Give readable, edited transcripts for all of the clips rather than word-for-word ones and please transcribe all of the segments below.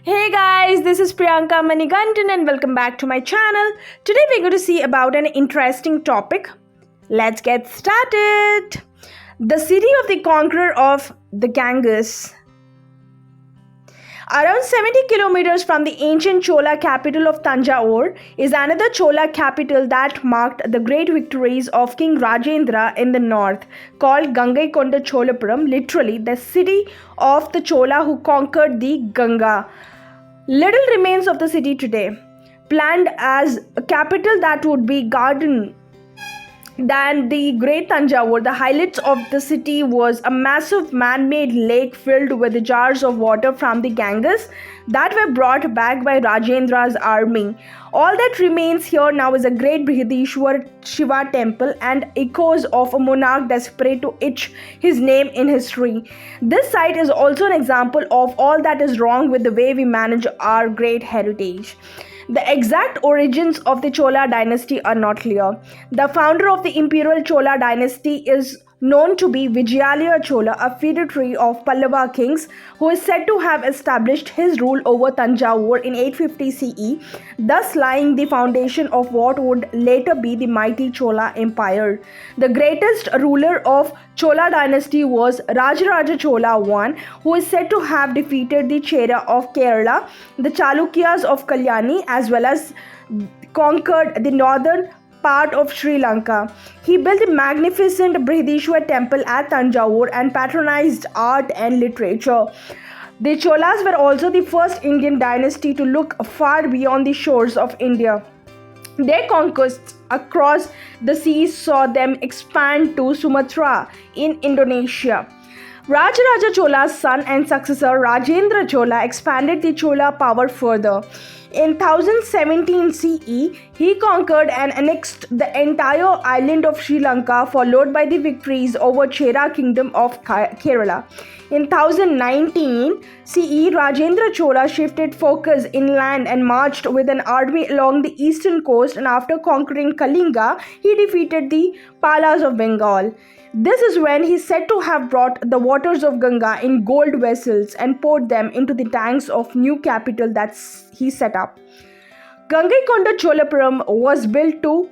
Hey guys, this is Priyanka Manigantan and welcome back to my channel. Today we're going to see about an interesting topic. Let's get started. The city of the conqueror of the Ganges. Around 70 kilometers from the ancient Chola capital of Tanjore is another Chola capital that marked the great victories of King Rajendra in the north, called GangaikondaCholapuram, literally the city of the Chola who conquered the Ganga. Little remains of the city today, planned as a capital that would be garden than the great Tanjore. The highlights of the city was a massive man-made lake filled with jars of water from the Ganges that were brought back by Rajendra's army. All that remains here now is a great Brihadishwar Shiva temple and echoes of a monarch desperate to etch his name in history. This site is also an example of all that is wrong with the way we manage our great heritage. The exact origins of the Chola dynasty are not clear. The founder of the imperial Chola dynasty is known to be Vijayalaya Chola, a feudatory of Pallava kings, who is said to have established his rule over Tanjore in 850 CE, thus laying the foundation of what would later be the mighty Chola Empire. The greatest ruler of Chola dynasty was Rajendra Chola I, who is said to have defeated the Chera of Kerala, the Chalukyas of Kalyani, as well as conquered the northern part of Sri Lanka. He built a magnificent Brihadishwar temple at Tanjore and patronized art and literature. The Cholas were also the first Indian dynasty to look far beyond the shores of India. Their conquests across the seas saw them expand to Sumatra in Indonesia. Rajaraja Chola's son and successor Rajendra Chola expanded the Chola power further. In 1017 CE, he conquered and annexed the entire island of Sri Lanka, followed by the victories over Chera kingdom of Kerala. In 1019 CE, Rajendra Chola shifted focus inland and marched with an army along the eastern coast, and after conquering Kalinga, he defeated the Palas of Bengal. This is when he is said to have brought the waters of Ganga in gold vessels and poured them into the tanks of new capital that he set up. GangaikondaCholapuram was built to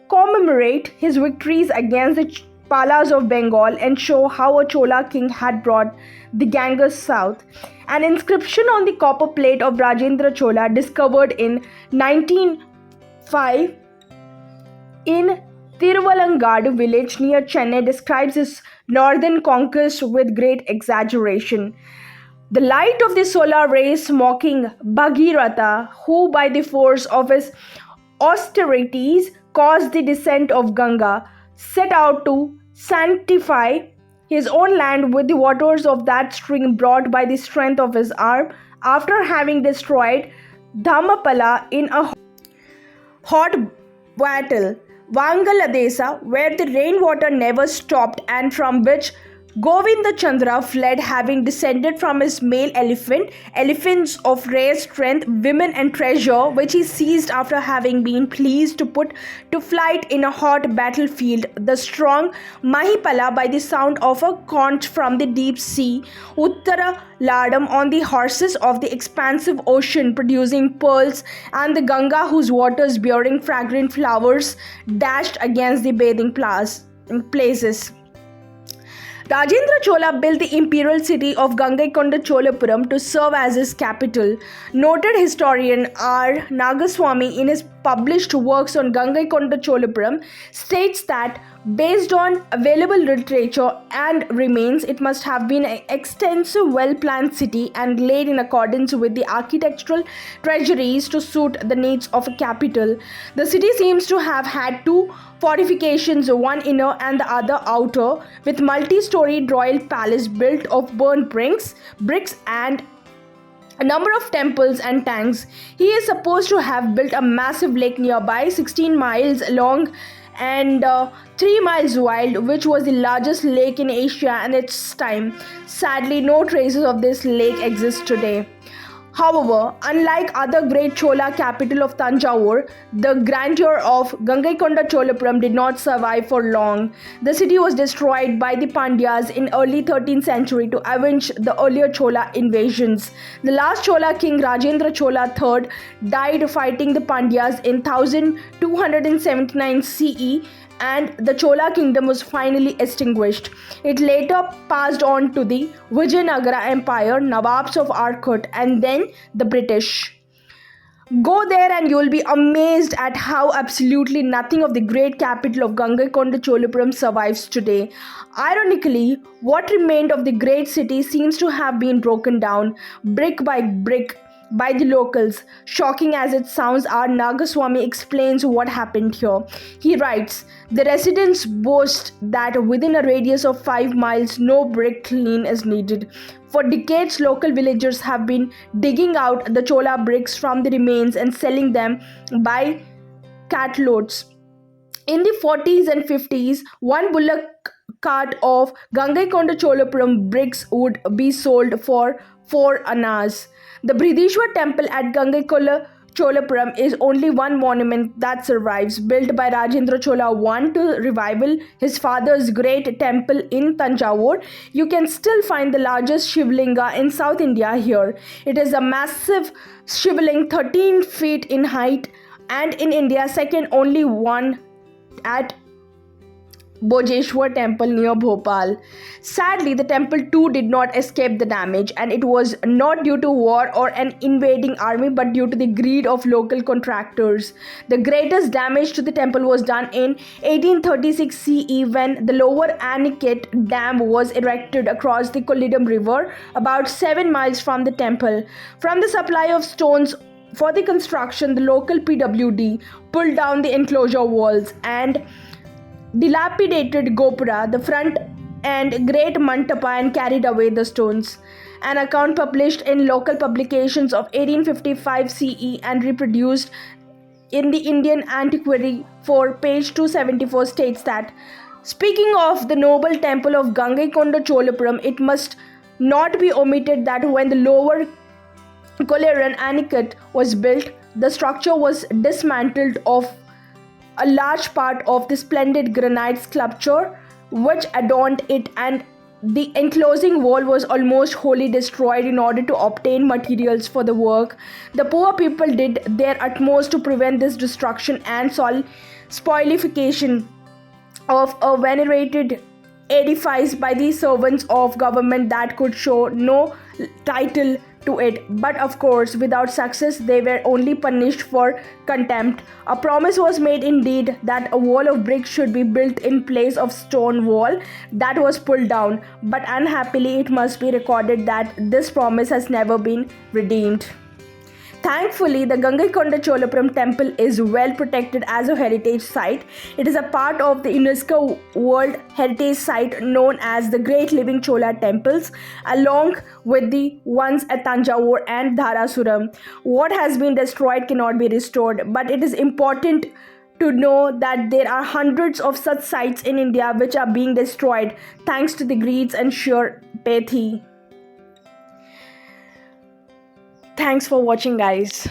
commemorate his victories against the Palas of Bengal and show how a Chola king had brought the Ganges south. An inscription on the copper plate of Rajendra Chola, discovered in 1905 in Tiruvalangadu village near Chennai, describes his northern conquest with great exaggeration. The light of the solar rays mocking Bhagirath, who by the force of his austerities caused the descent of Ganga, set out to sanctify his own land with the waters of that stream brought by the strength of his arm, after having destroyed Dhammapala in a hot battle. Vangaladesa, where the rainwater never stopped and from which Govinda Chandra fled, having descended from his male elephants of rare strength, women and treasure, which he seized after having been pleased to put to flight in a hot battlefield. The strong Mahipala, by the sound of a conch from the deep sea, Uttara Ladam on the horses of the expansive ocean producing pearls, and the Ganga, whose waters bearing fragrant flowers dashed against the bathing places. Rajendra Chola built the imperial city of GangaikondaCholapuram to serve as his capital. Noted historian R. Nagaswamy, in his published works on GangaikondaCholapuram, states that based on available literature and remains, it must have been an extensive, well-planned city and laid in accordance with the architectural treasuries to suit the needs of a capital. The city seems to have had two fortifications, one inner and the other outer, with multi-storied royal palace built of burnt bricks and a number of temples and tanks. He is supposed to have built a massive lake nearby, 16 miles long and 3 miles wide, which was the largest lake in Asia at its time. Sadly, no traces of this lake exist today. However, unlike other great Chola capital of Tanjavur, the grandeur of GangaikondaCholapuram did not survive for long. The city was destroyed by the Pandyas in early 13th century to avenge the earlier Chola invasions. The last Chola king Rajendra Chola III died fighting the Pandyas in 1279 CE, and the Chola kingdom was finally extinguished. It later passed on to the Vijayanagara Empire, Nawabs of Arcot, and then the British. Go there and you'll be amazed at how absolutely nothing of the great capital of GangaikondaCholapuram survives today. Ironically, what remained of the great city seems to have been broken down, brick by brick, by the locals. Shocking as it sounds, our Nagaswamy explains what happened here. He writes, the residents boast that within a radius of 5 miles, no brick clean is needed. For decades, local villagers have been digging out the Chola bricks from the remains and selling them by cartloads. In the 40s and 50s, one bullock cart of GangaikondaCholapuram bricks would be sold for 4 annas. The Bridishwar temple at Cholapuram is only one monument that survives, built by Rajendra Chola I to revival his father's great temple in Tanjavur. You can still find the largest Shivlinga in South India here. It is a massive Shivling 13 feet in height and in India second only one at Bojeshwar temple near Bhopal. Sadly, the temple too did not escape the damage, and it was not due to war or an invading army but due to the greed of local contractors. The greatest damage to the temple was done in 1836 CE when the lower Aniket Dam was erected across the Kollidam river about 7 miles from the temple. From the supply of stones for the construction, the local PWD pulled down the enclosure walls and dilapidated Gopura, the front and great Mantapa, and carried away the stones. An account published in local publications of 1855 CE and reproduced in the Indian Antiquary for page 274 states that, speaking of the noble temple of GangaikondaCholapuram, it must not be omitted that when the lower Kollaran Anicut was built, the structure was dismantled of a large part of the splendid granite sculpture which adorned it, and the enclosing wall was almost wholly destroyed in order to obtain materials for the work. The poor people did their utmost to prevent this destruction and spoliation of a venerated edifice by the servants of government that could show no title to it. But of course, without success, they were only punished for contempt. A promise was made indeed that a wall of bricks should be built in place of stone wall that was pulled down, but unhappily it must be recorded that this promise has never been redeemed. Thankfully, the GangaikondaCholapuram temple is well protected as a heritage site. It is a part of the UNESCO World Heritage Site known as the Great Living Chola Temples, along with the ones at Tanjavur and Dharasuram. What has been destroyed cannot be restored, but it is important to know that there are hundreds of such sites in India which are being destroyed thanks to the greeds and sheer apathy. Thanks for watching, guys.